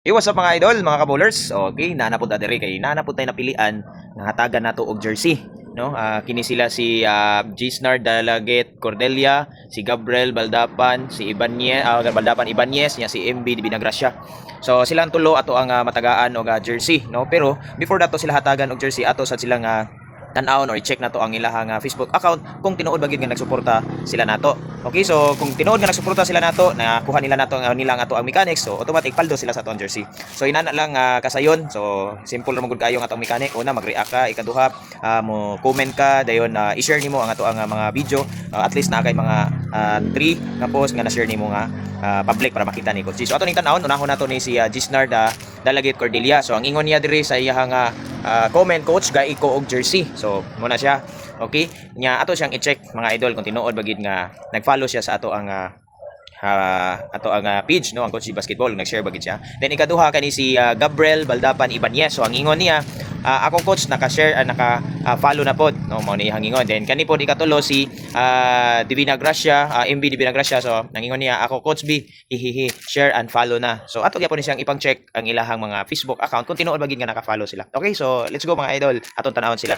Hey, what's up mga idol, mga kabowlers? Okay, nanapod na diri kay nanapod tayo napilian nga hatagan nato og jersey, no? Kini sila si Gisnar Dalaget Cordelia, si Gabriel Baldapan, si Ibanez, Baldapan Ibanez, nya si MB di Binagracia. So silang tulo ato ang matagaan og jersey, no? Pero before dato sila hatagan og jersey, ato sad sila nga tan-awon or i-check nato ang ilahang Facebook account kung tinuod ba gyud nga nagsuporta sila nato. Okay, so kung tinuod nga nagsuporta sila nato, nakuha nila nato nila ato ang mechanics, so automatic paldo sila sa atong jersey. So inana lang kasayon. So simple ra magud kayo ang atong mechanic. Una mag-react ka, ikaduha mo comment ka, dayon i-share nimo ang ato ang mga video. At least na kay mga 3 nga post nga na-share nimo nga public para makita ni Coach G. So ato ning tan-awon, unahon nato ni si Gisnar Dalagit Cordelia. So ang ingon niya diri sa iyang comment, coach gai ko og jersey. So muna siya. Okay? Nya ato siyang i-check mga idol kung tinuod ba gid nga nag-follow siya sa ato ang page, no, ang Coach G Basketball, nag-share ba gid siya. Then ikaduha kani si Gabriel Baldapan Ibanez. So ang ingon niya, ako coach naka-share naka-follow na pod, no, mo ni hangingon. Then kani pod ikatulo si Divina Gracia, MB Divina Gracia. So nangingon niya, ako Coach B, hihihi, share and follow na. So ato gyapon ni siyang ipang check ang ilahang mga Facebook account kung tinuod ba gid nga naka-follow sila. Okay, so let's go mga idol, aton tan-awon sila.